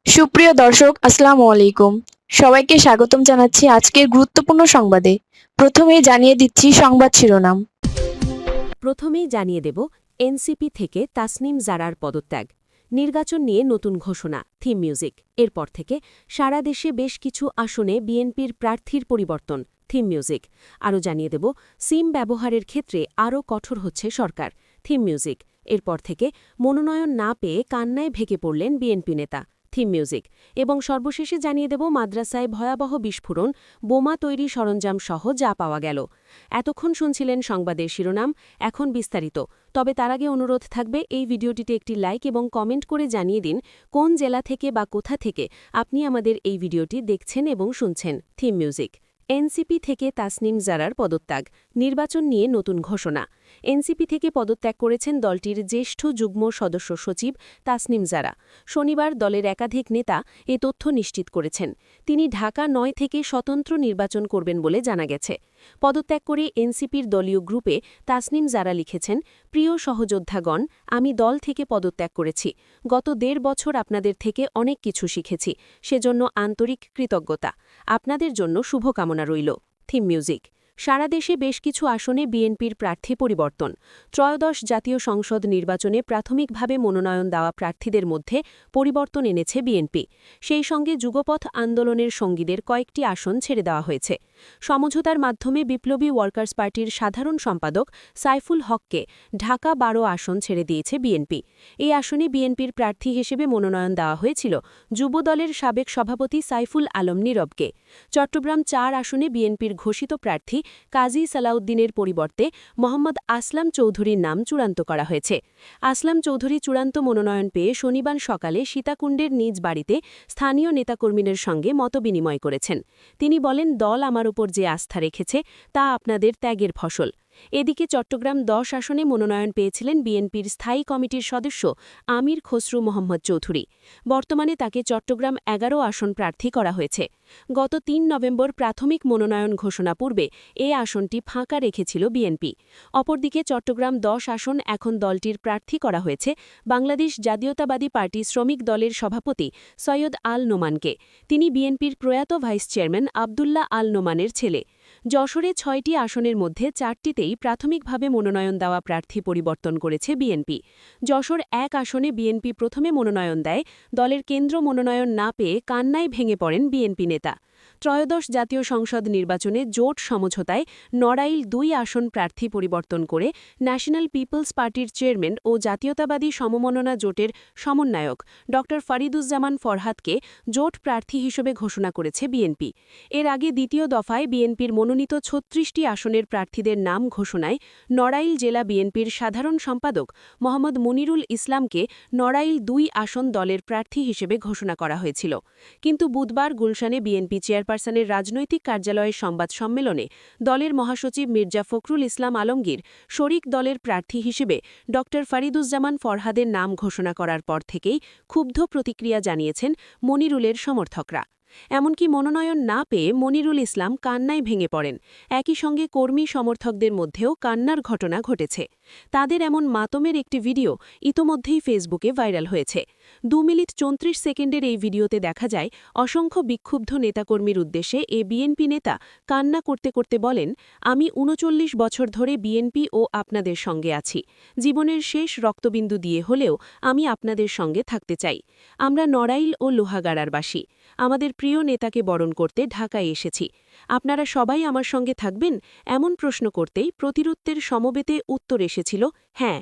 সুপ্রিয় দর্শক, আসসালামু আলাইকুম। সবাইকে স্বাগতম জানাচ্ছি আজকের গুরুত্বপূর্ণ সংবাদে। প্রথমেই জানিয়ে দিচ্ছি সংবাদ শিরোনাম। প্রথমেই জানিয়ে দেব এনসিপি থেকে তাসনিম জারার পদত্যাগ, নির্বাচন নিয়ে নতুন ঘোষণা, থিম মিউজিক। এরপর থেকে সারা দেশে বেশ কিছু আসনে বিএনপির প্রার্থীর পরিবর্তন, থিম মিউজিক। আরও জানিয়ে দেব সিম ব্যবহারের ক্ষেত্রে আরও কঠোর হচ্ছে সরকার, থিম মিউজিক। এরপর থেকে মনোনয়ন না পেয়ে কান্নায় ভেঙে পড়লেন বিএনপি নেতা, থিম মিউজিক। এবং সর্বশেষে জানিয়ে দেব মাদ্রাসায় ভয়াবহ বিস্ফোরণ, বোমা তৈরি সরঞ্জাম সহ যা পাওয়া গেল। এতক্ষণ শুনছিলেন সংবাদের শিরোনাম, এখন বিস্তারিত। তবে তার আগে অনুরোধ থাকবে এই ভিডিওটিতে একটি লাইক এবং কমেন্ট করে জানিয়ে দিন কোন জেলা থেকে বা কোথা থেকে আপনি আমাদের এই ভিডিওটি দেখছেন এবং শুনছেন। Theme music. এনসিপি থেকে তাসনিম জারার পদত্যাগ, নির্বাচন নিয়ে নতুন ঘোষণা। এনসিপি থেকে পদত্যাগ করেছেন দলটির জ্যেষ্ঠ যুগ্ম সদস্য সচিব তাসনিম জারা। শনিবার দলের একাধিক নেতা এ তথ্য নিশ্চিত করেছেন। তিনি ঢাকা ৯ থেকে স্বতন্ত্র নির্বাচন করবেন বলে জানা গেছে। পদত্যাগ করে এনসিপির দলীয় গ্রুপে তাসনিম জারা লিখেছেন, প্রিয় সহযোদ্ধাগণ, আমি দল থেকে পদত্যাগ করেছি। গত ১.৫ বছর আপনাদের থেকে অনেক কিছু শিখেছি, সেজন্য আন্তরিক কৃতজ্ঞতা। আপনাদের জন্য শুভকামনা রইল। Theme music. সারা দেশে বেশ কিছু আসনে বিএনপির প্রার্থী পরিবর্তন। ত্রয়োদশ জাতীয় সংসদ নির্বাচনে প্রাথমিকভাবে মনোনয়ন দেওয়া প্রার্থীদের মধ্যে পরিবর্তন এনেছে বিএনপি। সেই সঙ্গে যুগপথ আন্দোলনের সঙ্গীদের কয়েকটি আসন ছেড়ে দেওয়া হয়েছে। সমঝোতার মাধ্যমে বিপ্লবী ওয়ার্কার্স পার্টির সাধারণ সম্পাদক সাইফুল হককে ঢাকা ১২ আসন ছেড়ে দিয়েছে বিএনপি। এই আসনে বিএনপির প্রার্থী হিসেবে মনোনয়ন দেওয়া হয়েছিল যুবদলের সাবেক সভাপতি সাইফুল আলম নীরবকে। চট্টগ্রাম ৪ আসনে বিএনপির ঘোষিত প্রার্থী কাজী সালাউদ্দিনের পরিবর্তে মোহাম্মদ আসলাম চৌধুরীর নাম চূড়ান্ত করা হয়েছে। আসলাম চৌধুরী চূড়ান্ত মনোনয়ন পেয়ে শনিবার সকালে সীতাকুণ্ডের নিজ বাড়িতে স্থানীয় নেতাকর্মীদের সঙ্গে মতবিনিময় করেছেন। তিনি বলেন, দল আমার উপর যে আস্থা রেখেছে তা আপনাদের ত্যাগের ফসল। এদিকে চট্টগ্রাম ১০ আসনে মনোনয়ন পেয়েছিলেন বিএনপির স্থায়ী কমিটির সদস্য আমির খসরু মোহাম্মদ চৌধুরী। বর্তমানে তাকে চট্টগ্রাম ১১ আসন প্রার্থী করা হয়েছে। গত ৩ নভেম্বর প্রাথমিক মনোনয়ন ঘোষণা পূর্বে এ আসনটি ফাঁকা রেখেছিল বিএনপি। অপরদিকে চট্টগ্রাম ১০ আসন এখন দলটির প্রার্থী করা হয়েছে বাংলাদেশ জাতীয়তাবাদী পার্টি শ্রমিক দলের সভাপতি সৈয়দ আল নোমানকে। তিনি বিএনপির প্রয়াত ভাইস চেয়ারম্যান আবদুল্লাহ আল নোমানের ছেলে। যশোরে ৬টি আসনের মধ্যে ৪টিতেই প্রাথমিকভাবে মনোনয়ন দেওয়া প্রার্থী পরিবর্তন করেছে বিএনপি। যশোর ১ আসনে বিএনপি প্রথমে মনোনয়ন দেয়, দলের কেন্দ্র মনোনয়ন না পেয়ে কান্নায় ভেঙে পড়েন বিএনপি নেতা। ত্রয়োদশ জাতীয় সংসদ নির্বাচনে জোট সমঝোতায় নড়াইল ২ আসন প্রার্থী পরিবর্তন করে ন্যাশনাল পিপলস পার্টির চেয়ারম্যান ও জাতীয়তাবাদী সমমননা জোটের সমন্বয়ক ড ফারিদুজ্জামান ফরহাদকে জোট প্রার্থী হিসেবে ঘোষণা করেছে বিএনপি। এর আগে দ্বিতীয় দফায় বিএনপির মনোনীত ৩৬টি আসনের প্রার্থীদের নাম ঘোষণায় নড়াইল জেলা বিএনপির সাধারণ সম্পাদক মোহাম্মদ মুনিরুল ইসলামকে নড়াইল ২ আসন দলের প্রার্থী হিসেবে ঘোষণা করা হয়েছিল। কিন্তু বুধবার গুলশানে বিএনপি চেয়ারপারসনের রাজনৈতিক কার্যালয়ের সংবাদ সম্মেলনে দলের মহাসচিব মির্জা ফখরুল ইসলাম আলমগীর শরিক দলের প্রার্থী হিসেবে ড ফারিদুজ্জামান ফরহাদের নাম ঘোষণা করার পর থেকেই ক্ষুব্ধ প্রতিক্রিয়া জানিয়েছেন মনিরুলের সমর্থকরা। এমনকি মনোনয়ন না পেয়ে মনিরুল ইসলাম কান্নায় ভেঙে পড়েন। একই সঙ্গে কর্মী সমর্থকদের মধ্যেও কান্নার ঘটনা ঘটেছে। তাদের এমন মাতমের একটি ভিডিও ইতোমধ্যেই ফেসবুকে ভাইরাল হয়েছে। ২ মিনিট ৩৪ সেকেন্ডের এই ভিডিওতে দেখা যায় অসংখ্য বিক্ষুব্ধ নেতাকর্মীর উদ্দেশ্যে এ বিএনপি নেতা কান্না করতে করতে বলেন, আমি ৩৯ বছর ধরে বিএনপি ও আপনাদের সঙ্গে আছি। জীবনের শেষ রক্তবিন্দু দিয়ে হলেও আমি আপনাদের সঙ্গে থাকতে চাই। আমরা নড়াইল ও লোহাগাড়ারবাসী। আমাদের প্রিয় নেতাকে বরণ করতে ঢাকায় এসেছি। আপনারা সবাই আমার সঙ্গে থাকবেন? এমন প্রশ্ন করতেই প্রতিরুত্তের সমবেতে উত্তর এসেছিল, হ্যাঁ,